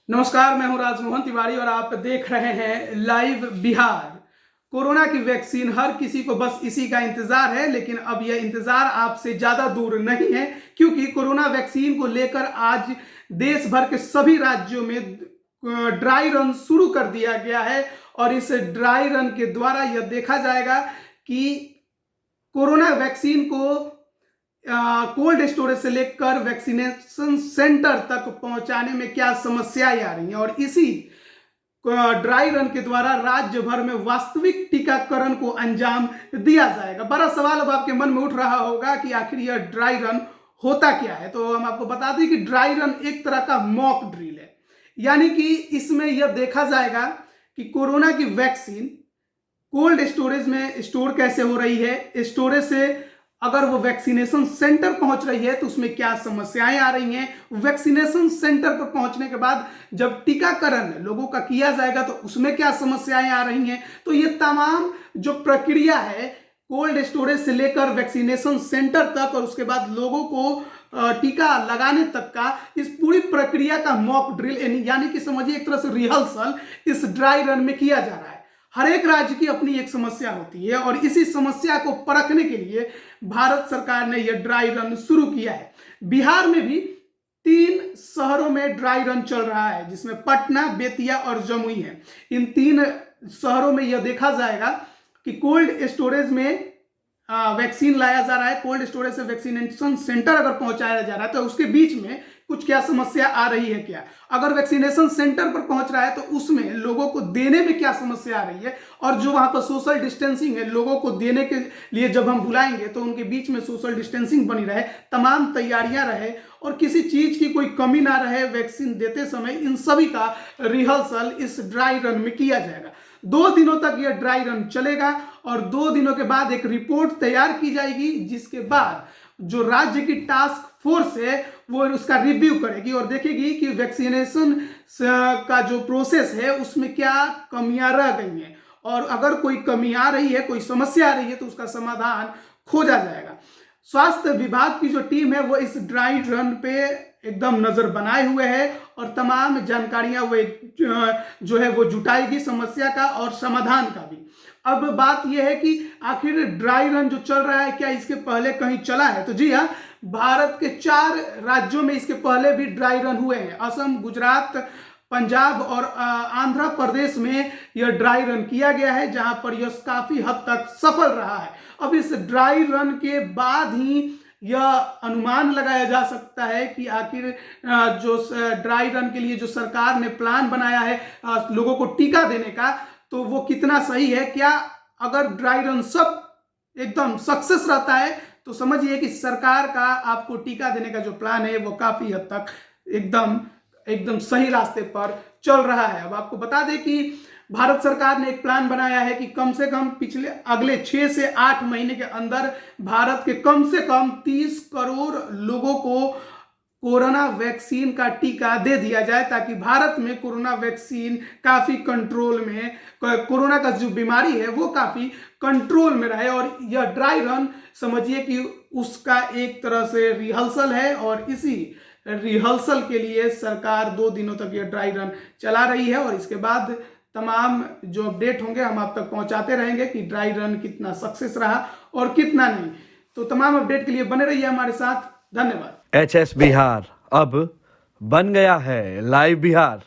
नमस्कार, मैं हूं राजमोहन तिवारी और आप देख रहे हैं लाइव बिहार। कोरोना की वैक्सीन हर किसी को बस इसी का इंतजार है, लेकिन अब यह इंतजार आपसे ज्यादा दूर नहीं है, क्योंकि कोरोना वैक्सीन को लेकर आज देश भर के सभी राज्यों में ड्राई रन शुरू कर दिया गया है। और इस ड्राई रन के द्वारा यह देखा जाएगा कि कोरोना वैक्सीन को कोल्ड स्टोरेज से लेकर वैक्सीनेशन सेंटर तक पहुंचाने में क्या समस्याएं आ रही हैं, और इसी ड्राई रन के द्वारा राज्य भर में वास्तविक टीकाकरण को अंजाम दिया जाएगा। बड़ा सवाल अब आपके मन में उठ रहा होगा कि आखिर यह ड्राई रन होता क्या है। तो हम आपको बता दें कि ड्राई रन एक तरह का मॉक ड्रिल है, यानी कि इसमें यह देखा जाएगा कि कोरोना की वैक्सीन कोल्ड स्टोरेज में स्टोर कैसे हो रही है, स्टोरेज से अगर वो वैक्सीनेशन सेंटर पहुंच रही है तो उसमें क्या समस्याएं आ रही हैं, वैक्सीनेशन सेंटर पर पहुंचने के बाद जब टीकाकरण लोगों का किया जाएगा तो उसमें क्या समस्याएं आ रही हैं। तो ये तमाम जो प्रक्रिया है कोल्ड स्टोरेज से लेकर वैक्सीनेशन सेंटर तक और उसके बाद लोगों को टीका लगाने तक का इस पूरी प्रक्रिया का मॉक ड्रिल, यानी कि समझिए एक तरह से रिहर्सल इस ड्राई रन में किया जा रहा है। हर एक राज्य की अपनी एक समस्या होती है और इसी समस्या को परखने के लिए भारत सरकार ने यह ड्राई रन शुरू किया है। बिहार में भी 3 शहरों में ड्राई रन चल रहा है, जिसमें पटना, बेतिया और जमुई है। इन 3 शहरों में यह देखा जाएगा कि कोल्ड स्टोरेज में वैक्सीन लाया जा रहा है, कोल्ड स्टोरेज से वैक्सीनेशन सेंटर अगर पहुंचाया जा रहा है तो उसके बीच में कुछ क्या समस्या आ रही है, क्या अगर वैक्सीनेशन सेंटर पर पहुंच रहा है तो उसमें लोगों को देने में क्या समस्या आ रही है, और जो वहां पर सोशल डिस्टेंसिंग है लोगों को देने के लिए जब हम बुलाएंगे तो उनके बीच में सोशल डिस्टेंसिंग बनी रहे, तमाम तैयारियां रहे और किसी चीज की कोई कमी ना रहे वैक्सीन देते समय, इन सभी का रिहर्सल इस ड्राई रन में किया जाएगा। 2 दिनों तक यह ड्राई रन चलेगा और 2 दिनों के बाद एक रिपोर्ट तैयार की जाएगी, जिसके बाद जो राज्य की टास्क फोर्स है वो उसका रिव्यू करेगी और देखेगी कि वैक्सीनेशन का जो प्रोसेस है उसमें क्या कमियां रह गई हैं, और अगर कोई कमी आ रही है, कोई समस्या आ रही है तो उसका समाधान खोजा जाएगा। स्वास्थ्य विभाग की जो टीम है वो इस ड्राई रन पे एकदम नजर बनाए हुए है और तमाम जानकारियां वो जो है वो जुटाएगी समस्या का और समाधान का भी। अब बात यह है कि आखिर ड्राई रन जो चल रहा है क्या इसके पहले कहीं चला है? तो जी हाँ, भारत के 4 राज्यों में इसके पहले भी ड्राई रन हुए हैं। असम, गुजरात, पंजाब और आंध्र प्रदेश में यह ड्राई रन किया गया है, जहां पर यह काफी हद तक सफल रहा है। अब इस ड्राई रन के बाद ही यह अनुमान लगाया जा सकता है कि आखिर जो ड्राई रन के लिए जो सरकार ने प्लान बनाया है लोगों को टीका देने का, तो वो कितना सही है। क्या अगर ड्राई रन सब एकदम सक्सेस रहता है तो समझिए कि सरकार का आपको टीका देने का जो प्लान है वो काफी हद तक एकदम सही रास्ते पर चल रहा है। अब आपको बता दें कि भारत सरकार ने एक प्लान बनाया है कि कम से कम अगले 6 से 8 महीने के अंदर भारत के कम से कम 30 करोड़ लोगों को कोरोना वैक्सीन का टीका दे दिया जाए, ताकि भारत में कोरोना वैक्सीन काफी कंट्रोल में, कोरोना का जो बीमारी है वो काफी कंट्रोल में रहे। और यह ड्राई रन समझिए कि उसका एक तरह से रिहर्सल है और इसी रिहर्सल के लिए सरकार 2 दिनों तक यह ड्राई रन चला रही है और इसके बाद तमाम जो अपडेट होंगे हम आप तक पहुंचाते रहेंगे कि ड्राई रन कितना सक्सेस रहा और कितना नहीं। तो तमाम अपडेट के लिए बने रहिए हमारे साथ। धन्यवाद। HS बिहार अब बन गया है लाइव बिहार।